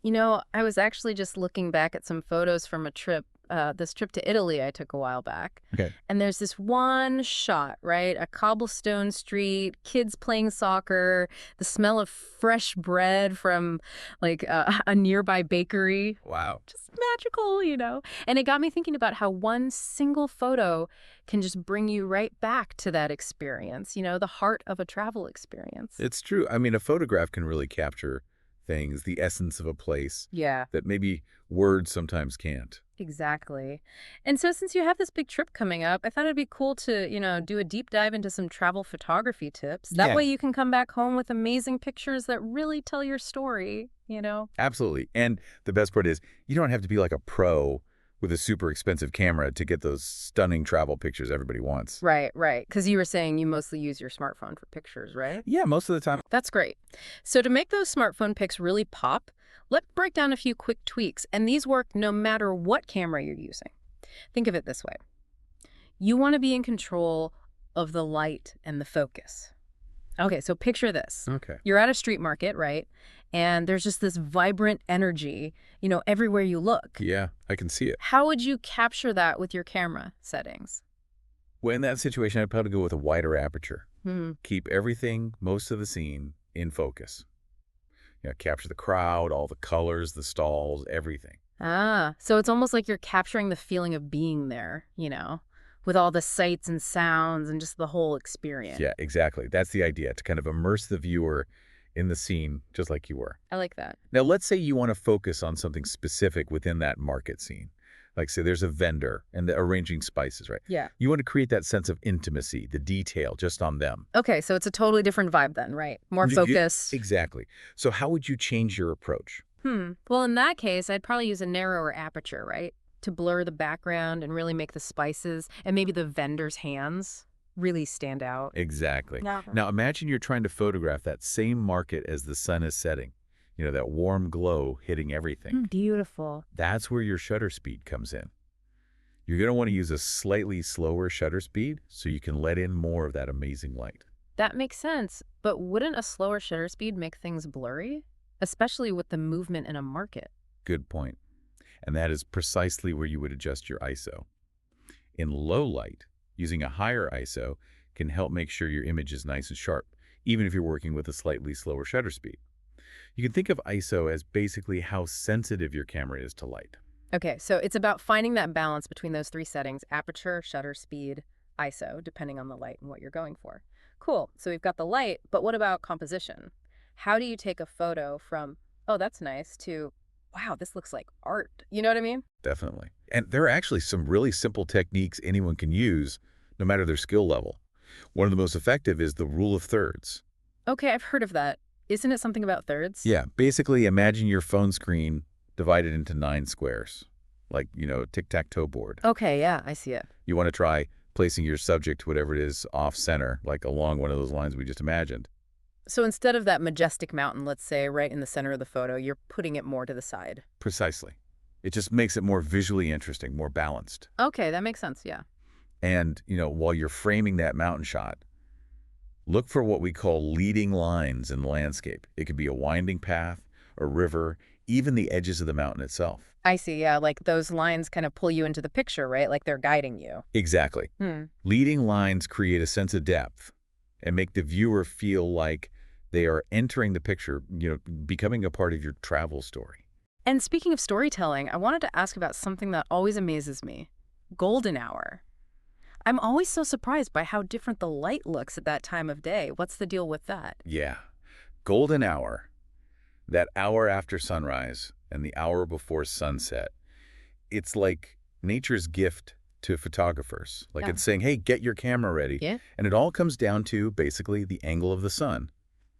You know, I was actually just looking back at some photos from a trip, this trip to Italy I took a while back. Okay. And there's this one shot, right? A cobblestone street, kids playing soccer, the smell of fresh bread from like a nearby bakery. Wow. Just magical, you know? And it got me thinking about how one single photo can just bring you right back to that experience, the heart of a travel experience. It's true. I mean, a photograph can really capture things, the essence of a place Yeah. that maybe words sometimes can't. Exactly. And so since you have this big trip coming up, I thought it'd be cool to, do a deep dive into some travel photography tips. That Yeah, way you can come back home with amazing pictures that really tell your story. absolutely. And the best part is you don't have to be like a pro with a super expensive camera to get those stunning travel pictures everybody wants. Right, right. Because you were saying you mostly use your smartphone for pictures, right? Yeah, most of the time. That's great. So to make those smartphone pics really pop, let's break down a few quick tweaks. And these work no matter what camera you're using. Think of it this way. You want to be in control of the light and the focus. Okay, so picture this. Okay. You're at a street market, right? And there's just this vibrant energy, everywhere you look. Yeah, I can see it. How would you capture that with your camera settings? Well, in that situation, I'd probably go with a wider aperture. Hmm. Keep everything, most of the scene, in focus. Capture the crowd, all the colors, the stalls, everything. Ah, so it's almost like you're capturing the feeling of being there, with all the sights and sounds and just the whole experience. Yeah, exactly. That's the idea, to kind of immerse the viewer in the scene just like you were. I like that. Now, let's say you want to focus on something specific within that market scene. Like, say, there's a vendor and they're arranging spices, right? Yeah. You want to create that sense of intimacy, the detail just on them. Okay, so it's a totally different vibe then, right? More You- focus. Exactly. So how would you change your approach? Well, in that case, I'd probably use a narrower aperture, right? To blur the background and really make the spices and maybe the vendor's hands really stand out. Exactly. Yeah. Now, imagine you're trying to photograph that same market as the sun is setting. That warm glow hitting everything. Beautiful. That's where your shutter speed comes in. You're going to want to use a slightly slower shutter speed so you can let in more of that amazing light. That makes sense. But wouldn't a slower shutter speed make things blurry? Especially with the movement in a market. Good point. And that is precisely where you would adjust your ISO. In low light, using a higher ISO can help make sure your image is nice and sharp, even if you're working with a slightly slower shutter speed. You can think of ISO as basically how sensitive your camera is to light. Okay, so it's about finding that balance between those three settings: aperture, shutter speed, ISO, depending on the light and what you're going for. Cool. So we've got the light, but what about composition? How do you take a photo from, oh, that's nice, to, wow, this looks like art? You know what I mean? Definitely. And there are actually some really simple techniques anyone can use, no matter their skill level. One of the most effective is the rule of thirds. Okay, I've heard of that. Isn't it something about thirds? Yeah, basically imagine your phone screen divided into 9 squares, like, a tic-tac-toe board. Okay, yeah, I see it. You want to try placing your subject, whatever it is, off-center, like along one of those lines we just imagined. So instead of that majestic mountain, let's say, right in the center of the photo, you're putting it more to the side. Precisely. It just makes it more visually interesting, more balanced. Okay, that makes sense, yeah. And, while you're framing that mountain shot, look for what we call leading lines in the landscape. It could be a winding path, a river, even the edges of the mountain itself. I see, yeah, like those lines kind of pull you into the picture, right? Like they're guiding you. Exactly. Hmm. Leading lines create a sense of depth and make the viewer feel like they are entering the picture, becoming a part of your travel story. And speaking of storytelling, I wanted to ask about something that always amazes me: golden hour. I'm always so surprised by how different the light looks at that time of day. What's the deal with that? Yeah. Golden hour, that hour after sunrise and the hour before sunset, it's like nature's gift to photographers. Like Yeah. it's saying, hey, get your camera ready. Yeah. And it all comes down to basically the angle of the sun.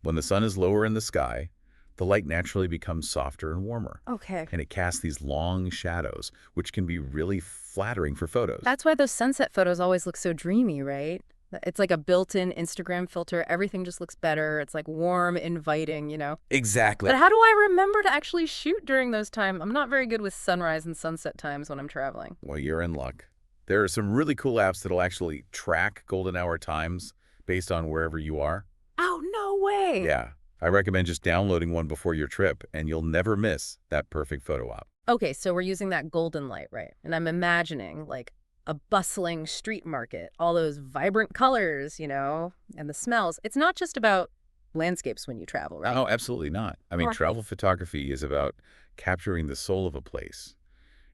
When the sun is lower in the sky, the light naturally becomes softer and warmer. Okay. And it casts these long shadows, which can be really flattering for photos. That's why those sunset photos always look so dreamy, right? It's like a built-in Instagram filter. Everything just looks better. It's like warm, inviting. Exactly. But how do I remember to actually shoot during those times? I'm not very good with sunrise and sunset times when I'm traveling. Well, you're in luck. There are some really cool apps that'll actually track golden hour times based on wherever you are. Oh, no way. Yeah. I recommend just downloading one before your trip, and you'll never miss that perfect photo op. Okay, so we're using that golden light, right? And I'm imagining like a bustling street market, all those vibrant colors, and the smells. It's not just about landscapes when you travel, right? Oh, absolutely not. I mean, Right. travel photography is about capturing the soul of a place.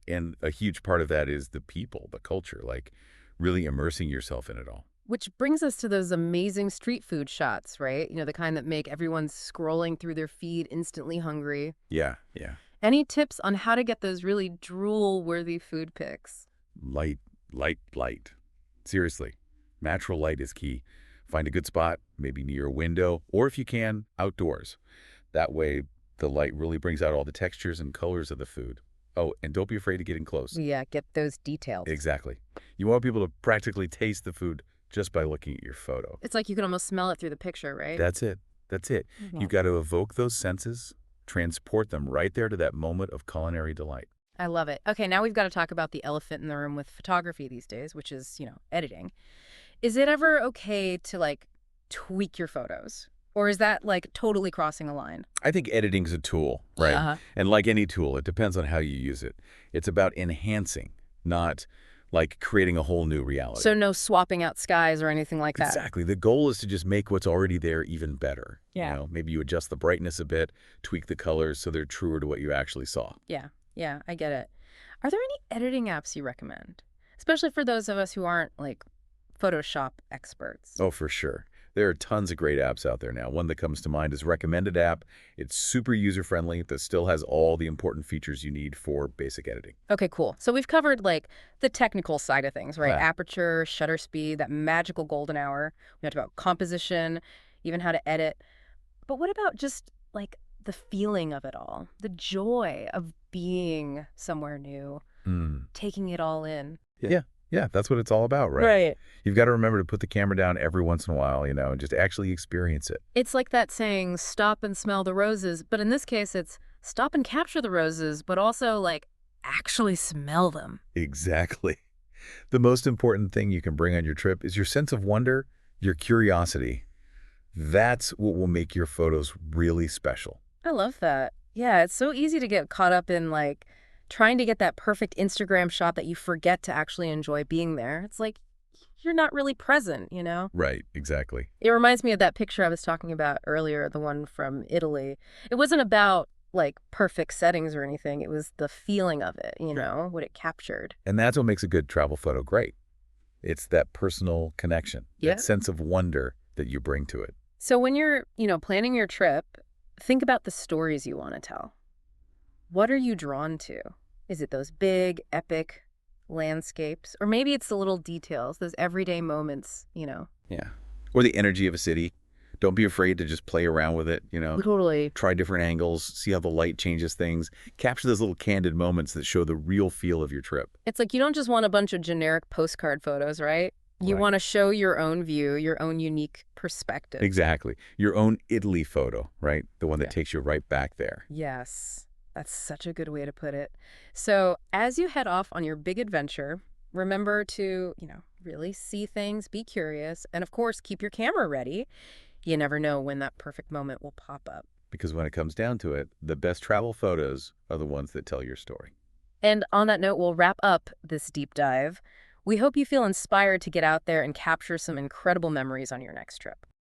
And a huge part of that is the people, the culture, like really immersing yourself in it all. Which brings us to those amazing street food shots, right? The kind that make everyone scrolling through their feed instantly hungry. Yeah, yeah. Any tips on how to get those really drool-worthy food pics? Light, light, light. Seriously, natural light is key. Find a good spot, maybe near a window, or if you can, outdoors. That way, the light really brings out all the textures and colors of the food. Oh, and don't be afraid to get in close. Yeah, get those details. Exactly. You want people to practically taste the food just by looking at your photo. It's like you can almost smell it through the picture, right? That's it. That's it. Mhm. You've got to evoke those senses, transport them right there to that moment of culinary delight. I love it. Okay, now we've got to talk about the elephant in the room with photography these days, which is, editing. Is it ever okay to like tweak your photos? Or is that like totally crossing a line? I think editing's a tool, right? Uh-huh. And like any tool, it depends on how you use it. It's about enhancing, not like creating a whole new reality. So no swapping out skies or anything like that. Exactly. The goal is to just make what's already there even better. Yeah. Maybe you adjust the brightness a bit, tweak the colors so they're truer to what you actually saw. Yeah. Yeah, I get it. Are there any editing apps you recommend? Especially for those of us who aren't like Photoshop experts. Oh, for sure. There are tons of great apps out there now. One that comes to mind is Recommended app. It's super user-friendly that still has all the important features you need for basic editing. Okay, cool. So we've covered like the technical side of things, right? Yeah. Aperture, shutter speed, that magical golden hour. We talked about composition, even how to edit. But what about just like the feeling of it all? The joy of being somewhere new, Mm. taking it all in. Yeah, yeah, that's what it's all about, right? Right. You've got to remember to put the camera down every once in a while, and just actually experience it. It's like that saying, stop and smell the roses. But in this case, it's stop and capture the roses, but also like actually smell them. Exactly. The most important thing you can bring on your trip is your sense of wonder, your curiosity. That's what will make your photos really special. I love that. Yeah, it's so easy to get caught up in like trying to get that perfect Instagram shot that you forget to actually enjoy being there. It's like you're not really present. Right, exactly. It reminds me of that picture I was talking about earlier, the one from Italy. It wasn't about like perfect settings or anything. It was the feeling of it, what it captured. And that's what makes a good travel photo great. It's that personal connection, Yeah. that sense of wonder that you bring to it. So when you're, planning your trip, think about the stories you want to tell. What are you drawn to? Is it those big, epic landscapes? Or maybe it's the little details, those everyday moments. Yeah. Or the energy of a city. Don't be afraid to just play around with it, Totally. Try different angles, see how the light changes things. Capture those little candid moments that show the real feel of your trip. It's like you don't just want a bunch of generic postcard photos, right? You Right. want to show your own view, your own unique perspective. Exactly. Your own Italy photo, right? The one that Yeah. takes you right back there. Yes, that's such a good way to put it. So as you head off on your big adventure, remember to, really see things, be curious, and of course, keep your camera ready. You never know when that perfect moment will pop up. Because when it comes down to it, the best travel photos are the ones that tell your story. And on that note, we'll wrap up this deep dive. We hope you feel inspired to get out there and capture some incredible memories on your next trip.